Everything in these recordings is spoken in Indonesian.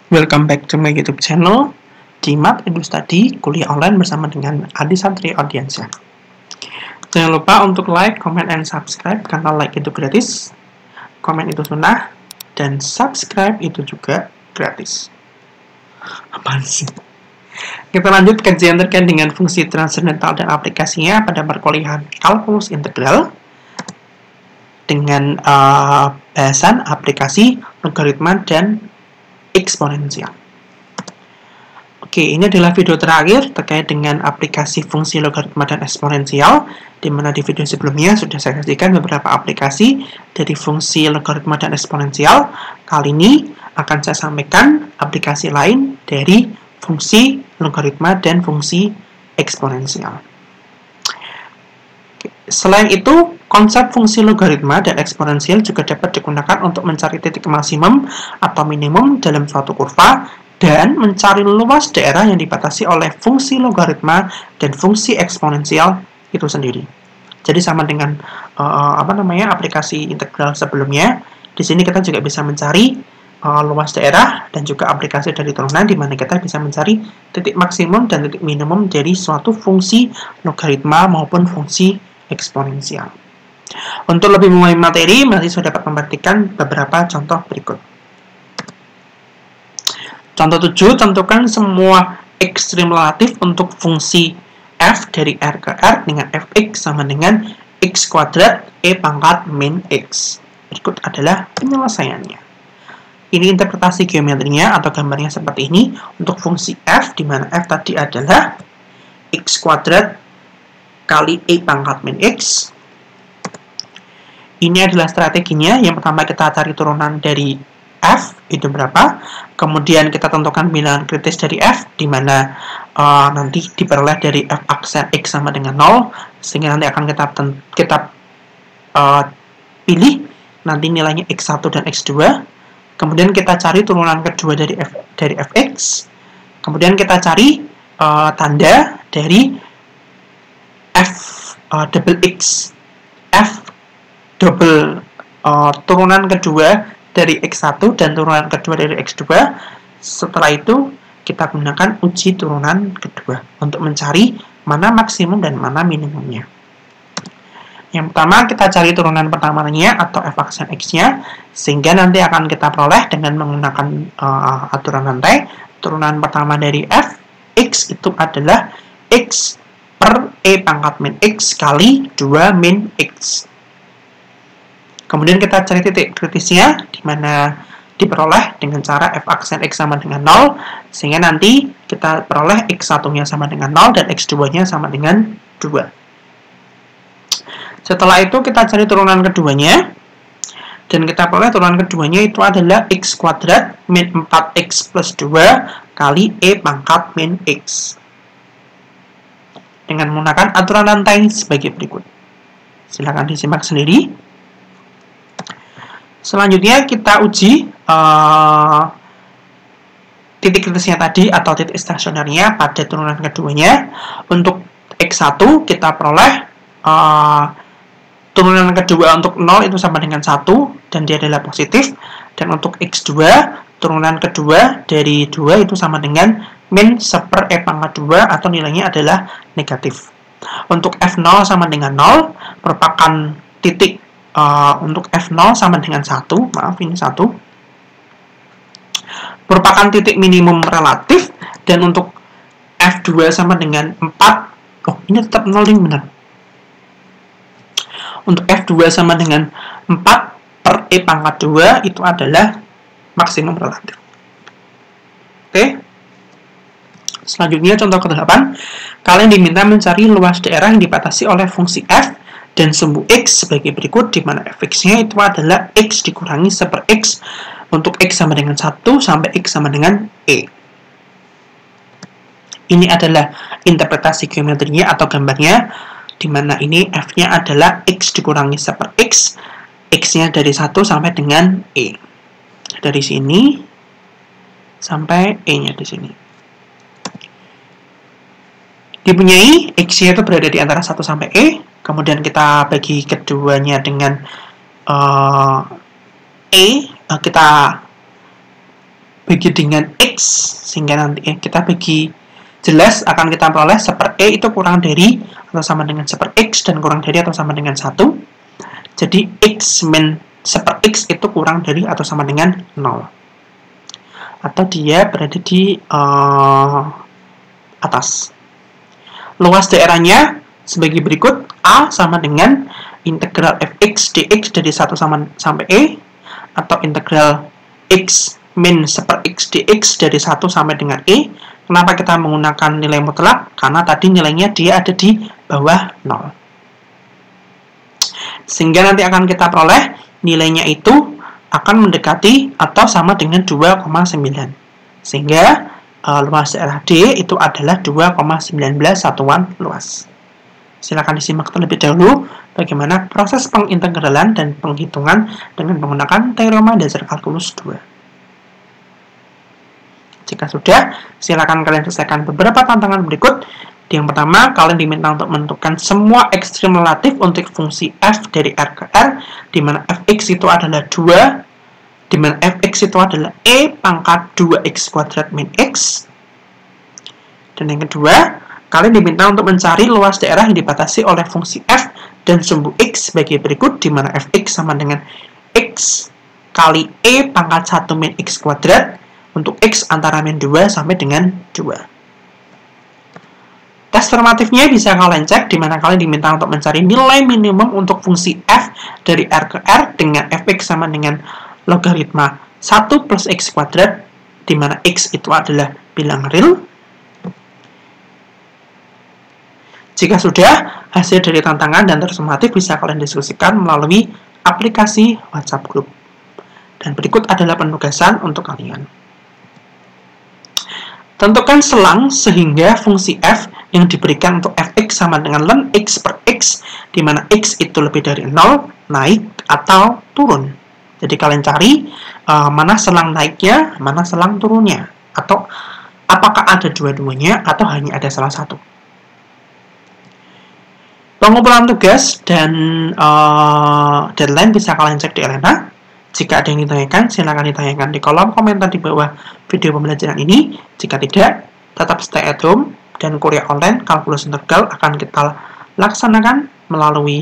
Welcome back to my YouTube channel di Math Edu Study kuliah online bersama dengan Adi Santri Audiensia. Jangan lupa untuk like, comment, and subscribe karena like itu gratis, comment itu sunnah, dan subscribe itu juga gratis. Apaan sih? Kita lanjut kajian terkait dengan fungsi transendental dan aplikasinya pada perkuliahan kalkulus integral dengan bahasan aplikasi logaritma dan eksponensial. Oke, ini adalah video terakhir terkait dengan aplikasi fungsi logaritma dan eksponensial, di mana di video sebelumnya sudah saya kasihkan beberapa aplikasi dari fungsi logaritma dan eksponensial. Kali ini akan saya sampaikan aplikasi lain dari fungsi logaritma dan fungsi eksponensial. Selain itu, konsep fungsi logaritma dan eksponensial juga dapat digunakan untuk mencari titik maksimum atau minimum dalam suatu kurva dan mencari luas daerah yang dibatasi oleh fungsi logaritma dan fungsi eksponensial itu sendiri. Jadi sama dengan aplikasi integral sebelumnya, di sini kita juga bisa mencari luas daerah dan juga aplikasi dari turunan di mana kita bisa mencari titik maksimum dan titik minimum dari suatu fungsi logaritma maupun fungsi eksponensial. Untuk lebih memahami materi, mahasiswa dapat memperhatikan beberapa contoh berikut. Contoh 7, tentukan semua ekstrim relatif untuk fungsi f dari R ke R dengan fx sama dengan x kuadrat e pangkat min x. Berikut adalah penyelesaiannya. Ini interpretasi geometrinya atau gambarnya seperti ini untuk fungsi f, di mana f tadi adalah x kuadrat kali e pangkat min x. Ini adalah strateginya. Yang pertama kita cari turunan dari f, itu berapa. Kemudian kita tentukan bilangan kritis dari f, di mana nanti diperoleh dari f aksen x sama dengan 0, sehingga nanti akan kita pilih nanti nilainya x1 dan x2. Kemudian kita cari turunan kedua dari fx. Kemudian kita cari tanda dari f double x, f double turunan kedua dari x1 dan turunan kedua dari x2. Setelah itu kita gunakan uji turunan kedua untuk mencari mana maksimum dan mana minimumnya. Yang pertama kita cari turunan pertamanya atau f aksen x-nya, sehingga nanti akan kita peroleh dengan menggunakan aturan rantai. Turunan pertama dari f x itu adalah x per e pangkat min x kali 2 min x. Kemudian kita cari titik kritisnya, di mana diperoleh dengan cara f aksen x sama dengan 0, sehingga nanti kita peroleh x1-nya sama dengan 0 dan x2-nya sama dengan 2. Setelah itu kita cari turunan keduanya, dan kita peroleh turunan keduanya itu adalah x kuadrat min 4x plus 2 kali e pangkat min x. Dengan menggunakan aturan rantai sebagai berikut. Silakan disimak sendiri. Selanjutnya kita uji titik kritisnya tadi atau titik stasionernya pada turunan keduanya. Untuk x1 kita peroleh turunan kedua untuk 0 itu sama dengan 1 dan dia adalah positif. Dan untuk x2 turunan kedua dari 2 itu sama dengan min 1 per e pangkat 2 atau nilainya adalah negatif. Untuk f0 sama dengan 0 merupakan titik untuk f0 sama dengan 1, maaf ini 1, merupakan titik minimum relatif. Dan untuk f2 sama dengan 4, oh ini tetap 0 yang benar. Untuk f2 sama dengan 4 per e pangkat 2 itu adalah maksimum relatif. Oke. Selanjutnya contoh ke-8, kalian diminta mencari luas daerah yang dibatasi oleh fungsi f dan sumbu x sebagai berikut, di mana fx-nya itu adalah x dikurangi 1 per x untuk x sama dengan 1 sampai x sama dengan e. Ini adalah interpretasi geometrinya atau gambarnya, di mana ini f-nya adalah x dikurangi 1 per x, x-nya dari 1 sampai dengan e. Dari sini sampai e-nya di sini. Dipunyai x-nya itu berada di antara 1 sampai e, kemudian kita bagi keduanya dengan e, kita bagi dengan X, sehingga nanti kita bagi jelas akan kita peroleh 1/E itu kurang dari atau sama dengan 1/X dan kurang dari atau sama dengan 1. Jadi X min 1/X itu kurang dari atau sama dengan 0. Atau dia berada di atas. Luas daerahnya sebagai berikut. A sama dengan integral fx dx dari 1 sampai E, atau integral x min 1/x dx dari 1 sampai dengan E. Kenapa kita menggunakan nilai mutlak? Karena tadi nilainya dia ada di bawah 0. Sehingga nanti akan kita peroleh nilainya itu akan mendekati atau sama dengan 2,9. Sehingga luas daerah D itu adalah 2,19 satuan luas. Silakan disimak terlebih dahulu bagaimana proses pengintegralan dan penghitungan dengan menggunakan teorema dasar kalkulus 2. Jika sudah, silakan kalian selesaikan beberapa tantangan berikut. Yang pertama, kalian diminta untuk menentukan semua ekstrim relatif untuk fungsi f dari R ke R, di mana fx itu adalah 2, di mana fx itu adalah E pangkat 2x kuadrat min x. Dan yang kedua, kalian diminta untuk mencari luas daerah yang dibatasi oleh fungsi f dan sumbu x sebagai berikut, di mana fx sama dengan x kali E pangkat 1 min x kuadrat, untuk x antara min 2 sampai dengan 2. Tes formatifnya bisa kalian cek, di mana kalian diminta untuk mencari nilai minimum untuk fungsi f dari R ke R dengan fx sama dengan logaritma 1 plus x kuadrat, di mana x itu adalah bilang real. Jika sudah, hasil dari tantangan dan tes formatif bisa kalian diskusikan melalui aplikasi WhatsApp Group. Dan berikut adalah penugasan untuk kalian. Tentukan selang sehingga fungsi f yang diberikan untuk fx sama dengan ln x per x, di mana x itu lebih dari 0, naik atau turun. Jadi kalian cari mana selang naiknya, mana selang turunnya, atau apakah ada dua-duanya atau hanya ada salah satu. Pengumpulan tugas dan deadline bisa kalian cek di Elena. Jika ada yang ditanyakan, silakan ditanyakan di kolom komentar di bawah video pembelajaran ini. Jika tidak, tetap stay at home dan kuliah online kalkulus integral akan kita laksanakan melalui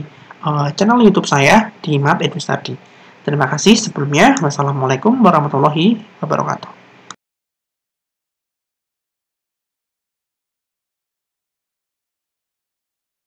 channel YouTube saya di Math Edu Study. Terima kasih sebelumnya. Wassalamualaikum warahmatullahi wabarakatuh.